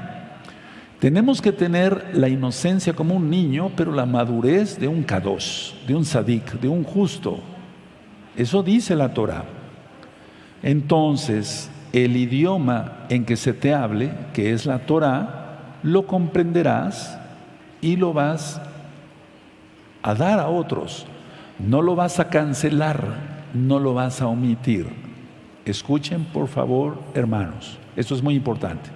Tenemos que tener la inocencia como un niño, pero la madurez de un kadosh, de un sadik, de un justo. Eso dice la Torah. Entonces, el idioma en que se te hable, que es la Torah, lo comprenderás y lo vas a dar a otros. No lo vas a cancelar, no lo vas a omitir. Escuchen, por favor, hermanos. Esto es muy importante.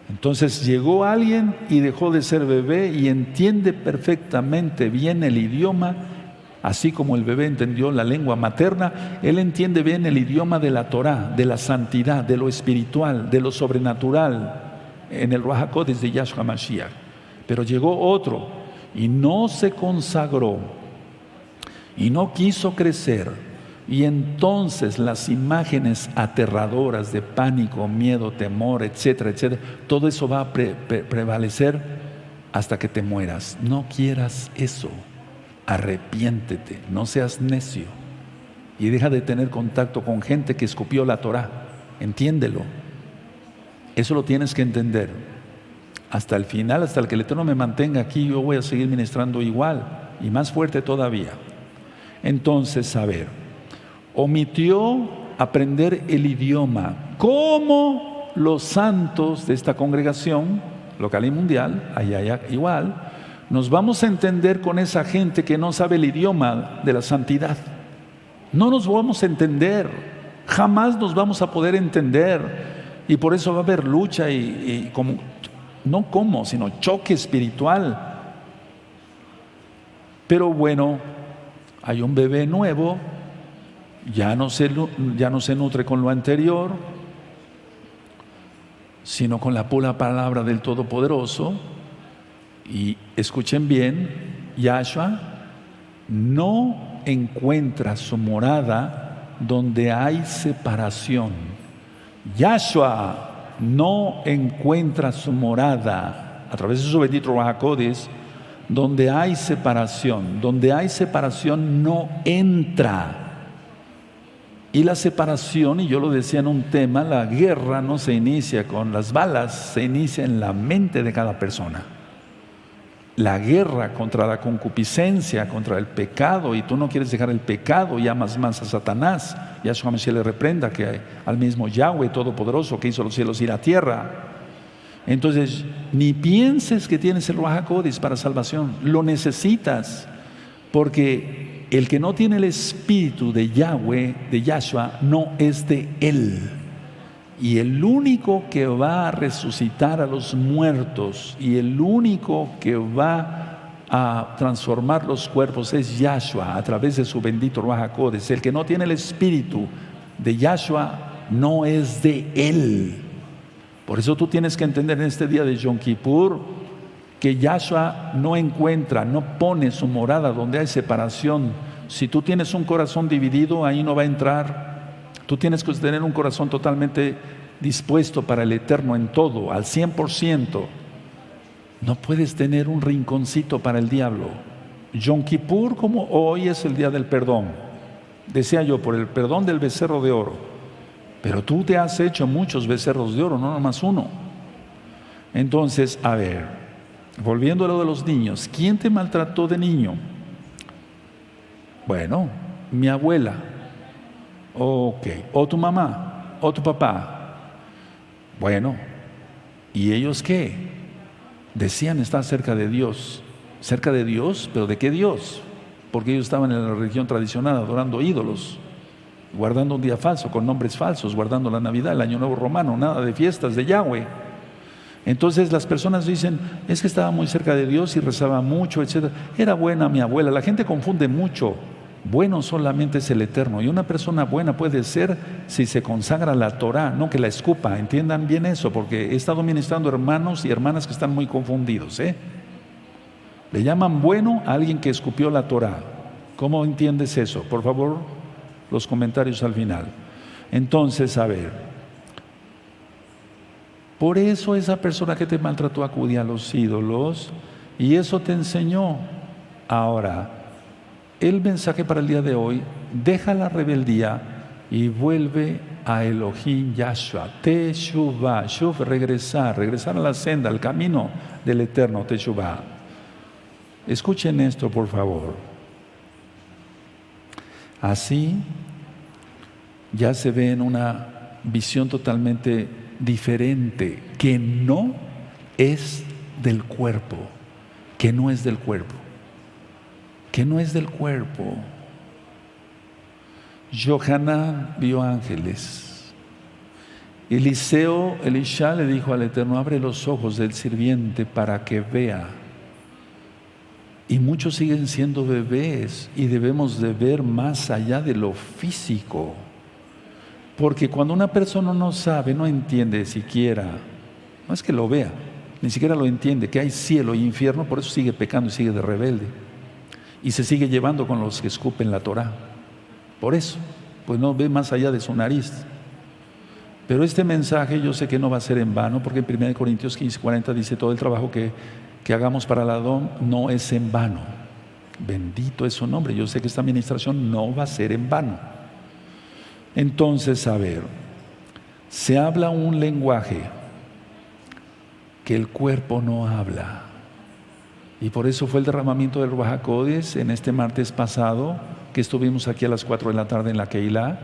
Entonces llegó alguien y dejó de ser bebé y entiende perfectamente bien el idioma, así como el bebé entendió la lengua materna. Él entiende bien el idioma de la Torá, de la santidad, de lo espiritual, de lo sobrenatural, en el Ruach HaKodesh de Yahshua Mashiach. Pero llegó otro y no se consagró y no quiso crecer. Y entonces las imágenes aterradoras de pánico, miedo, temor, etcétera, etcétera, todo eso va a prevalecer hasta que te mueras. No quieras eso. Arrepiéntete, no seas necio y deja de tener contacto con gente que escupió la Torá. Entiéndelo. Eso lo tienes que entender. Hasta el final, hasta el que el Eterno me mantenga aquí, yo voy a seguir ministrando igual y más fuerte todavía. Entonces, a ver, omitió aprender el idioma, como los santos de esta congregación local y mundial, allá igual, nos vamos a entender con esa gente que no sabe el idioma de la santidad. No nos vamos a entender, jamás nos vamos a poder entender, y por eso va a haber lucha sino choque espiritual. Pero bueno, hay un bebé nuevo. Ya no se nutre con lo anterior, sino con la pura palabra del Todopoderoso. Y escuchen bien, Yahshua no encuentra su morada donde hay separación. Yahshua no encuentra su morada a través de su bendito Ruach HaKodesh donde hay separación. Donde hay separación no entra. Y la separación, y yo lo decía en un tema, la guerra no se inicia con las balas, se inicia en la mente de cada persona. La guerra contra la concupiscencia, contra el pecado, y tú no quieres dejar el pecado y amas más a Satanás. Yahshua Mashiach le reprenda que al mismo Yahweh Todopoderoso que hizo los cielos y la tierra. Entonces, ni pienses que tienes el Ruach HaKodesh para salvación, lo necesitas, porque el que no tiene el espíritu de Yahweh, de Yahshua, no es de él. Y el único que va a resucitar a los muertos y el único que va a transformar los cuerpos es Yahshua a través de su bendito Ruach HaKodesh. El que no tiene el espíritu de Yahshua no es de él. Por eso tú tienes que entender en este día de Yom Kippur que Yahshua no pone su morada donde hay separación. Si tú tienes un corazón dividido, ahí no va a entrar. Tú tienes que tener un corazón totalmente dispuesto para el Eterno en todo, al 100%. No puedes tener un rinconcito para el diablo. Yom Kippur, como hoy, es el día del perdón. Decía yo, por el perdón del becerro de oro. Pero tú te has hecho muchos becerros de oro, no nomás uno. Entonces, a ver, volviendo a lo de los niños, ¿quién te maltrató de niño? Bueno, mi abuela. Ok. O tu mamá, o tu papá. Bueno, ¿y ellos qué? Decían estar cerca de Dios. ¿Cerca de Dios? ¿Pero de qué Dios? Porque ellos estaban en la religión tradicional adorando ídolos, guardando un día falso, con nombres falsos, guardando la Navidad, el Año Nuevo Romano, nada de fiestas de Yahweh. Entonces las personas dicen, es que estaba muy cerca de Dios y rezaba mucho, etc. Era buena mi abuela. La gente confunde mucho. Bueno solamente es el Eterno. Y una persona buena puede ser si se consagra la Torah, no que la escupa. Entiendan bien eso, porque he estado ministrando hermanos y hermanas que están muy confundidos. Le llaman bueno a alguien que escupió la Torah. ¿Cómo entiendes eso? Por favor, los comentarios al final. Entonces, a ver. Por eso esa persona que te maltrató acudía a los ídolos y eso te enseñó. Ahora, el mensaje para el día de hoy, deja la rebeldía y vuelve a Elohim Yahshua. Teshuvah, regresar a la senda, al camino del Eterno, Teshuvah. Escuchen esto, por favor. Así ya se ve en una visión totalmente diferente, que no es del cuerpo, que no es del cuerpo. Johanán vio ángeles. Elisha le dijo al Eterno: abre los ojos del sirviente para que vea. Y muchos siguen siendo bebés y debemos de ver más allá de lo físico. Porque cuando una persona no sabe, no entiende siquiera, no es que lo vea, ni siquiera lo entiende, que hay cielo e infierno, por eso sigue pecando y sigue de rebelde. Y se sigue llevando con los que escupen la Torah. Por eso, pues no ve más allá de su nariz. Pero este mensaje yo sé que no va a ser en vano, porque en 1 Corintios 15:40 dice: todo el trabajo que hagamos para el Adón no es en vano. Bendito es su nombre. Yo sé que esta administración no va a ser en vano. Entonces, a ver, se habla un lenguaje que el cuerpo no habla. Y por eso fue el derramamiento del Ruaj HaKodesh en este martes pasado, que estuvimos aquí a las 4 de la tarde en la Keilah.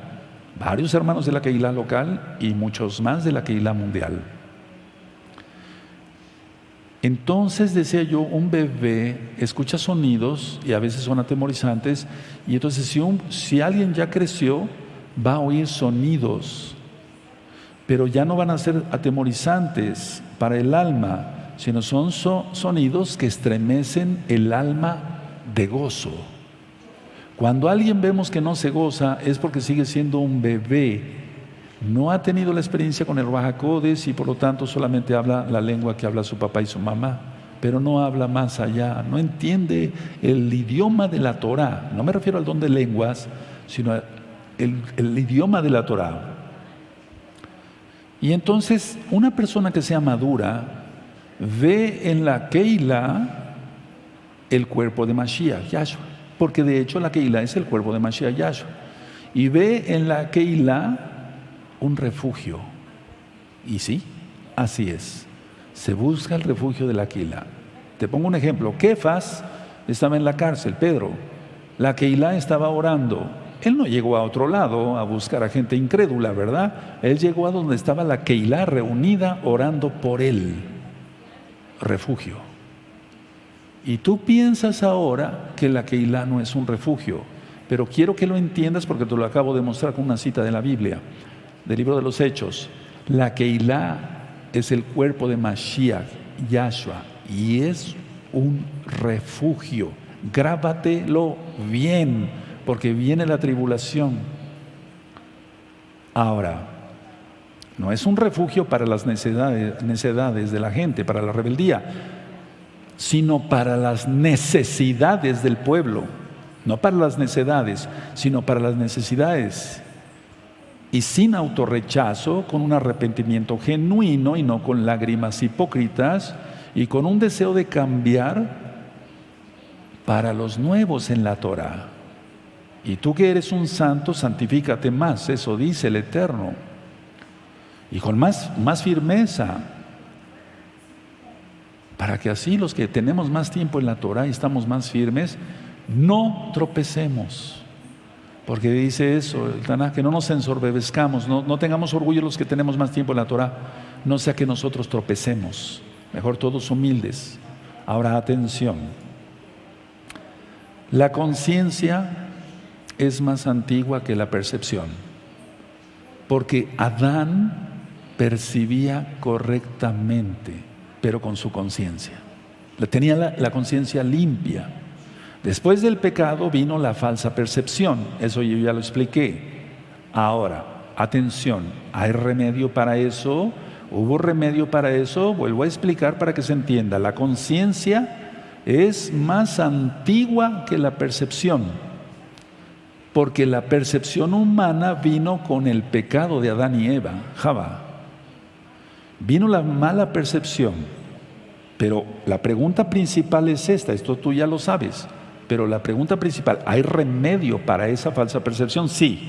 Varios hermanos de la Keilah local y muchos más de la Keilah mundial. Entonces, decía yo, un bebé escucha sonidos y a veces son atemorizantes, y entonces si alguien ya creció, va a oír sonidos, pero ya no van a ser atemorizantes para el alma, sino son sonidos que estremecen el alma de gozo. Cuando alguien vemos que no se goza, es porque sigue siendo un bebé, no ha tenido la experiencia con el Ruaj HaKodesh y por lo tanto solamente habla la lengua que habla su papá y su mamá, pero no habla más allá, no entiende el idioma de la Torah. No me refiero al don de lenguas, sino el idioma de la Torah. Y entonces una persona que sea madura ve en la Keilah el cuerpo de Mashiach, Yahshua, porque de hecho la Keilah es el cuerpo de Mashiach, Yahshua, y ve en la Keilah un refugio. Y sí, así es, se busca el refugio de la Keilah. Te pongo un ejemplo. Kefas estaba en la cárcel, Pedro, la Keilah estaba orando. Él no llegó a otro lado a buscar a gente incrédula, ¿verdad? Él llegó a donde estaba la Keilah reunida orando por él. Refugio. Y tú piensas ahora que la Keilah no es un refugio, pero quiero que lo entiendas porque te lo acabo de mostrar con una cita de la Biblia, del libro de los Hechos. La Keilah es el cuerpo de Mashiach, Yahshua, y es un refugio. Grábatelo bien, porque viene la tribulación. Ahora, no es un refugio para las necedades de la gente, para la rebeldía, sino para las necesidades del pueblo. No para las necedades, sino para las necesidades. Y sin autorrechazo, con un arrepentimiento genuino y no con lágrimas hipócritas, y con un deseo de cambiar para los nuevos en la Torah. Y tú que eres un santo, santifícate más, eso dice el Eterno. Y con más firmeza, para que así los que tenemos más tiempo en la Torah y estamos más firmes, no tropecemos. Porque dice eso, el Tanaj, que no nos ensoberbezcamos, no tengamos orgullo los que tenemos más tiempo en la Torah, no sea que nosotros tropecemos. Mejor todos humildes. Ahora atención, la conciencia es más antigua que la percepción, porque Adán percibía correctamente, pero con su conciencia. Tenía la conciencia limpia. Después del pecado vino la falsa percepción, eso yo ya lo expliqué. Ahora, atención, ¿hay remedio para eso? ¿Hubo remedio para eso? Vuelvo a explicar para que se entienda. La conciencia es más antigua que la percepción, porque la percepción humana vino con el pecado de Adán y Eva, Java. Vino la mala percepción, pero la pregunta principal es esta, esto tú ya lo sabes, pero la pregunta principal, ¿hay remedio para esa falsa percepción? Sí,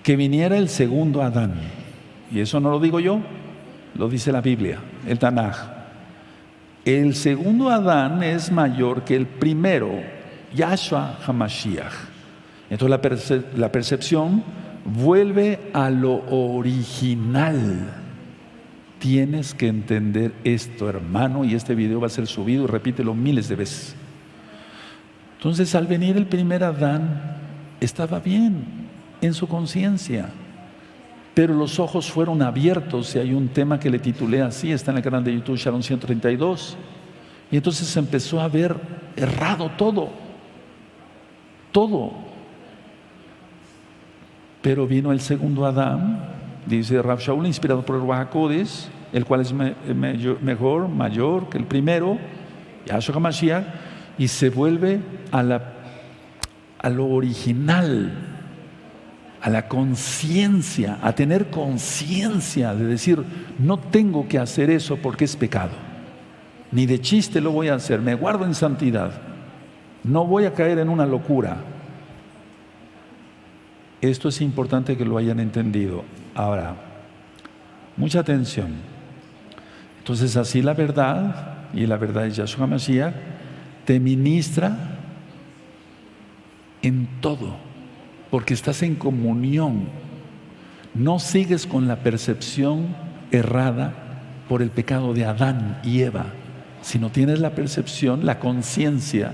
que viniera el segundo Adán, y eso no lo digo yo, lo dice la Biblia, el Tanaj. El segundo Adán es mayor que el primero, Yahshua HaMashiach. Entonces la percepción vuelve a lo original. Tienes que entender esto, hermano, y este video va a ser subido y repítelo miles de veces. Entonces, al venir el primer Adán, estaba bien. en su conciencia. Pero los ojos fueron abiertos, y hay un tema que le titulé así, está en el canal de YouTube Shalom 132. Y entonces se empezó a ver errado todo. Pero vino el segundo Adán, dice Rav Shaul, inspirado por el Ruach HaKodesh, el cual es mayor que el primero, Yahshua HaMashiach, y se vuelve a lo original, a la conciencia, a tener conciencia de decir, no tengo que hacer eso porque es pecado, ni de chiste lo voy a hacer, me guardo en santidad, no voy a caer en una locura. Esto es importante que lo hayan entendido. Ahora, mucha atención. Entonces, así la verdad, y la verdad es Yahshua HaMashiach, te ministra en todo, porque estás en comunión. No sigues con la percepción errada por el pecado de Adán y Eva, sino tienes la percepción, la conciencia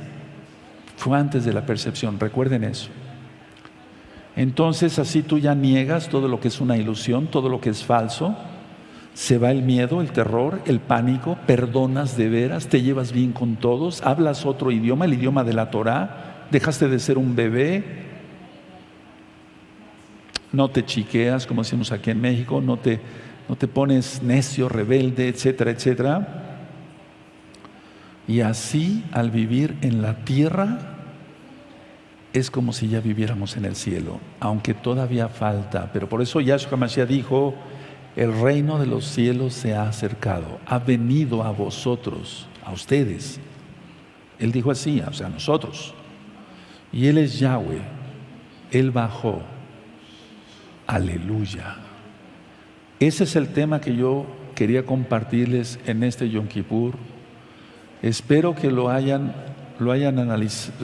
fue antes de la percepción. Recuerden eso. Entonces así tú ya niegas todo lo que es una ilusión, todo lo que es falso. Se va el miedo, el terror, el pánico, perdonas de veras, te llevas bien con todos, hablas otro idioma, el idioma de la Torah, dejaste de ser un bebé, no te chiqueas, como decimos aquí en México, no te pones necio, rebelde, etcétera, etcétera. Y así, al vivir en la tierra, es como si ya viviéramos en el cielo, aunque todavía falta. Pero por eso Yahshua HaMashiach dijo, el reino de los cielos se ha acercado, ha venido a vosotros, a ustedes. Él dijo así, o sea, a nosotros. Y Él es Yahweh, Él bajó. Aleluya. Ese es el tema que yo quería compartirles en este Yom Kippur. Espero que lo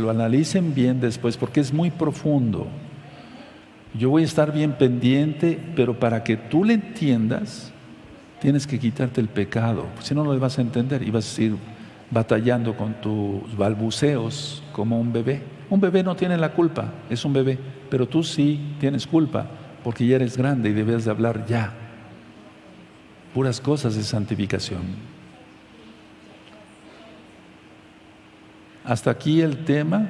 analicen bien después, porque es muy profundo. Yo voy a estar bien pendiente, pero para que tú le entiendas, tienes que quitarte el pecado, si no, no lo vas a entender y vas a ir batallando con tus balbuceos como un bebé. Un bebé no tiene la culpa, es un bebé, pero tú sí tienes culpa, porque ya eres grande y debes de hablar ya puras cosas de santificación. Hasta aquí el tema.